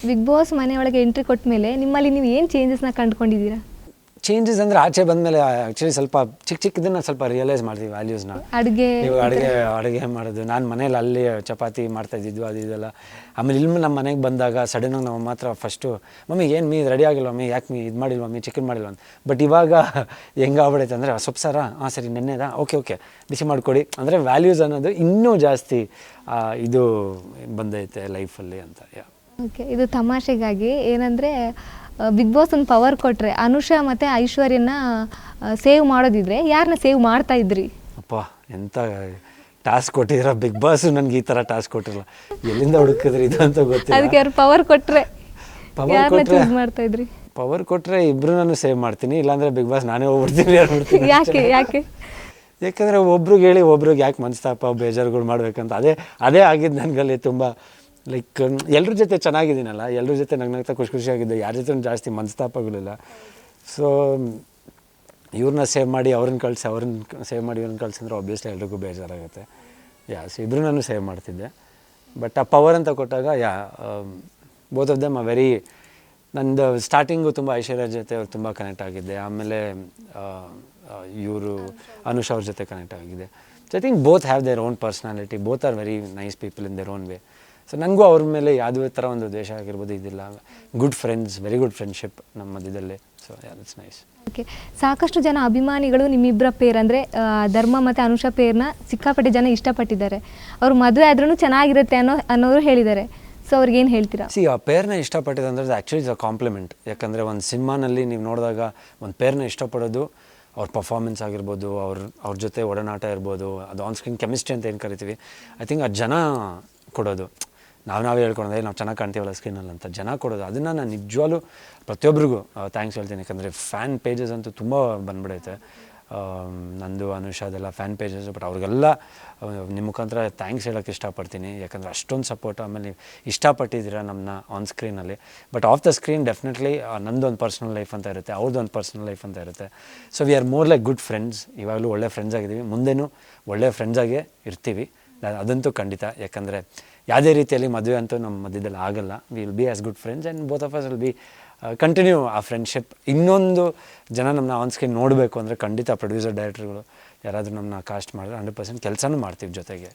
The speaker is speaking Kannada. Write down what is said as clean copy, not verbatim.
ಬಿಗ್ ಬಾಸ್ ಮನೆಯೊಳಗೆ ಎಂಟ್ರಿ ಕೊಟ್ಟ ಮೇಲೆ ನಿಮ್ಮಲ್ಲಿ ನೀವು ಏನು ಚೇಂಜಸ್ನ ಕಂಡುಕೊಂಡಿದ್ದೀರಾ? ಚೇಂಜಸ್ ಅಂದರೆ ಆಚೆ ಬಂದಮೇಲೆ ಆ್ಯಕ್ಚುಲಿ ಸ್ವಲ್ಪ ಚಿಕ್ಕದನ್ನು ಸ್ವಲ್ಪ ರಿಯಲೈಸ್ ಮಾಡ್ತೀವಿ ವ್ಯಾಲ್ಯೂಸ್ನ. ಅಡುಗೆ ಮಾಡೋದು, ನಾನು ಮನೇಲಿ ಅಲ್ಲಿ ಚಪಾತಿ ಮಾಡ್ತಾಯಿದ್ದಿದ್ದು ಅದು ಇದೆಲ್ಲ. ಆಮೇಲೆ ಇಲ್ಲಿ ನಮ್ಮ ಮನೆಗೆ ಬಂದಾಗ ಸಡನ್ನಾಗಿ ನಾವು ಮಾತ್ರ ಫಸ್ಟು ಮಮ್ಮಿ ಏನು ರೆಡಿ ಆಗಿಲ್ಲ ಮಮ್ಮಿ, ಯಾಕೆ ಇದು ಮಾಡಿಲ್ಲ ಮಮ್ಮಿ, ಚಿಕನ್ ಮಾಡಿಲ್ಲ ಅಂತ. ಬಟ್ ಇವಾಗ ಹೆಂಗಾಗ್ಬಿಡೈತೆ ಅಂದರೆ ಸೊಪ್ಪು ಸಾರಾ ಸರಿ ನೆನ್ನೆದಾ ಓಕೆ ಬಿಸಿ ಮಾಡಿಕೊಡಿ ಅಂದರೆ ವ್ಯಾಲ್ಯೂಸ್ ಅನ್ನೋದು ಇನ್ನೂ ಜಾಸ್ತಿ ಇದು ಬಂದೈತೆ ಲೈಫಲ್ಲಿ ಅಂತ. ಓಕೆ, ಇದು ತಮಾಷೆಗಾಗಿ ಏನಂದರೆ ಬಿಗ್ ಬಾಸ್ ಒಂದು ಪವರ್ ಕೊಟ್ಟರೆ ಅನುಷಾ ಮತ್ತು ಐಶ್ವರ್ಯನ ಸೇವ್ ಮಾಡೋದಿದ್ರೆ ಯಾರನ್ನ ಸೇವ್ ಮಾಡ್ತಾ ಇದ್ರಿ? ಅಪ್ಪ ಎಂಥ ಟಾಸ್ಕ್ ಕೊಟ್ಟಿದ್ದೀರ ಬಿಗ್ ಬಾಸ್, ನನಗೆ ಈ ಥರ ಟಾಸ್ಕ್ ಕೊಟ್ಟಿರಲ್ಲ, ಎಲ್ಲಿಂದ ಹುಡುಕಿದ್ರಿ ಇದು ಅಂತ ಗೊತ್ತಿಲ್ಲ. ಅದಕ್ಕೆ ಯಾರು ಪವರ್ ಕೊಟ್ಟರೆ ಚೂಸ್ ಮಾಡ್ತಾ ಇದ್ರಿ? ಪವರ್ ಕೊಟ್ಟರೆ ಇಬ್ಬರು ನಾನು ಸೇವ್ ಮಾಡ್ತೀನಿ, ಇಲ್ಲಾಂದರೆ ಬಿಗ್ ಬಾಸ್ ನಾನೇ ಹೋಗ್ಬಿಡ್ತೀನಿ. ಯಾಕೆ ಯಾಕೆಂದರೆ ಒಬ್ರಿಗೆ ಹೇಳಿ ಒಬ್ರಿಗೆ ಯಾಕೆ ಮನಸ್ತಾಪ ಬೇಜಾರುಗಳು ಮಾಡ್ಬೇಕಂತ ಅದೇ ಆಗಿದ್ದು ನನಗಲ್ಲಿ ತುಂಬ. ಲೈಕ್ ಎಲ್ಲರ ಜೊತೆ ಚೆನ್ನಾಗಿದ್ದೀನಲ್ಲ, ಎಲ್ಲರ ಜೊತೆ ನಗ್ನಗ್ತಾ ಖುಷಿಯಾಗಿದ್ದೆ, ಯಾರ ಜೊತೆ ಜಾಸ್ತಿ ಮನಸ್ತಾಪಗಳಿಲ್ಲ. ಸೊ ಇವ್ರನ್ನ ಸೇವ್ ಮಾಡಿ ಅವ್ರನ್ನ ಸೇವ್ ಮಾಡಿ ಇವ್ರನ್ನ ಕಳಿಸಿದ್ರೆ ಆಬ್ವಿಯಸ್ಲಿ ಎಲ್ರಿಗೂ ಬೇಜಾರಾಗುತ್ತೆ. ಇಬ್ಬರು ನಾನು ಸೇವ್ ಮಾಡ್ತಿದ್ದೆ. ಬಟ್ ಆ ಪವರ್ ಅಂತ ಕೊಟ್ಟಾಗ ಬೋತ್ ಆಫ್ ದೆಮ್ ವೆರಿ, ನಂದು ಸ್ಟಾರ್ಟಿಂಗು ತುಂಬ ಐಶ್ವರ್ಯ ಜೊತೆ ಅವ್ರು ತುಂಬ ಕನೆಕ್ಟ್ ಆಗಿದ್ದೆ. ಆಮೇಲೆ ಇವರು ಅನುಷಾ ಅವ್ರ ಜೊತೆ ಕನೆಕ್ಟ್ ಆಗಿದೆ. So I think both have their own personality, both are very nice people in their own way. So ನನಗೂ ಅವ್ರ ಮೇಲೆ ಯಾವುದೇ ಥರ ಒಂದು ದ್ವೇಷ ಆಗಿರ್ಬೋದು ಇದಿಲ್ಲ. Good friends, very good friendship ನಮ್ಮ ಮಧ್ಯದಲ್ಲಿ. So it's nice. ಓಕೆ, ಸಾಕಷ್ಟು ಜನ ಅಭಿಮಾನಿಗಳು ನಿಮ್ಮಿಬ್ಬರ ಪೇರ್ ಅಂದರೆ ಧರ್ಮ ಮತ್ತು ಅನುಷಾ ಪೇರ್ನ ಸಿಕ್ಕಾಪಟ್ಟೆ ಜನ ಇಷ್ಟಪಟ್ಟಿದ್ದಾರೆ. ಅವ್ರು ಮದುವೆ ಆದ್ರೂ ಚೆನ್ನಾಗಿರುತ್ತೆ ಅನ್ನೋರು ಹೇಳಿದ್ದಾರೆ. ಸೊ ಅವ್ರಿಗೇನು ಹೇಳ್ತೀರಾ? ಆ ಪೇರ್ನ ಇಷ್ಟಪಟ್ಟಿದೆ ಅಂದರೆ ಆ್ಯಕ್ಚುಲಿ ಇಟ್ಸ್ ಅ ಕಾಂಪ್ಲಿಮೆಂಟ್. ಯಾಕಂದರೆ ಒಂದು ಸಿನಿಮಾನಲ್ಲಿ ನೀವು ನೋಡಿದಾಗ ಒಂದು ಪೇರ್ನ ಇಷ್ಟಪಡೋದು ಅವ್ರ ಪರ್ಫಾರ್ಮೆನ್ಸ್ ಆಗಿರ್ಬೋದು, ಅವ್ರ ಜೊತೆ ಒಡನಾಟ ಇರ್ಬೋದು, ಅದು ಆನ್ ಸ್ಕ್ರೀನ್ ಕೆಮಿಸ್ಟ್ರಿ ಅಂತ ಏನು ಕರಿತೀವಿ, ಐ ಥಿಂಕ್ ಆ ಜನ ಕೊಡೋದು. ನಾವೇ ಹೇಳ್ಕೊಳೋದು ನಾವು ಚೆನ್ನಾಗಿ ಕಾಣ್ತೀವಲ್ಲ ಸ್ಕ್ರೀನಲ್ಲಿ ಅಂತ ಜನ ಕೊಡೋದು, ಅದನ್ನು ನಾನು ನಿಜವಾಗ್ಲೂ ಪ್ರತಿಯೊಬ್ಬರಿಗೂ ಥ್ಯಾಂಕ್ಸ್ ಹೇಳ್ತೀನಿ. ಯಾಕಂದರೆ ಫ್ಯಾನ್ ಪೇಜಸ್ ಅಂತೂ ತುಂಬ ಬಂದ್ಬಿಡೈತೆ. ನಂದು ಅನುಷಾದೆಲ್ಲ ಫ್ಯಾನ್ ಪೇಜಸ್. ಬಟ್ ಅವ್ರಿಗೆಲ್ಲ ನಿಮ್ಮ ಮುಖಾಂತರ ಥ್ಯಾಂಕ್ಸ್ ಹೇಳೋಕ್ಕೆ ಇಷ್ಟಪಡ್ತೀನಿ. ಯಾಕಂದರೆ ಅಷ್ಟೊಂದು ಸಪೋರ್ಟ್, ಆಮೇಲೆ ನೀವು ಇಷ್ಟಪಟ್ಟಿದ್ದೀರಾ ನಮ್ಮನ್ನ ಆನ್ ಸ್ಕ್ರೀನಲ್ಲಿ. But off the screen definitely ನಂದೊಂದು ಪರ್ಸ್ನಲ್ ಲೈಫ್ ಅಂತ ಇರುತ್ತೆ, ಅವ್ರದ್ದೊಂದು ಪರ್ಸ್ನಲ್ ಲೈಫ್ ಅಂತ ಇರುತ್ತೆ. So we are more like good friends. ಇವಾಗಲೂ ಒಳ್ಳೆ ಫ್ರೆಂಡ್ಸ್ ಆಗಿದ್ದೀವಿ, ಮುಂದೆನೂ ಒಳ್ಳೆ ಫ್ರೆಂಡ್ಸಾಗೇ ಇರ್ತೀವಿ, ಅದಂತೂ ಖಂಡಿತ. ಯಾಕಂದರೆ ಯಾವುದೇ ರೀತಿಯಲ್ಲಿ ಮದುವೆ ಅಂತೂ ನಮ್ಮ ಮಧ್ಯದಲ್ಲಿ ಆಗಲ್ಲ. We will be as good friends and both of us will be continue ಆ ಫ್ರೆಂಡ್ಶಿಪ್. ಇನ್ನೊಂದು ಜನ ನಮ್ಮನ್ನ ಆನ್ ಸ್ಕ್ರೀನ್ ನೋಡಬೇಕು ಅಂದರೆ ಖಂಡಿತ ಪ್ರೊಡ್ಯೂಸರ್ ಡೈರೆಕ್ಟರ್ಗಳು ಯಾರಾದರೂ ನಮ್ಮನ್ನ ಕಾಸ್ಟ್ ಮಾಡಿದ್ರೆ 100% ಕೆಲಸನೂ ಮಾಡ್ತೀವಿ ಜೊತೆಗೆ.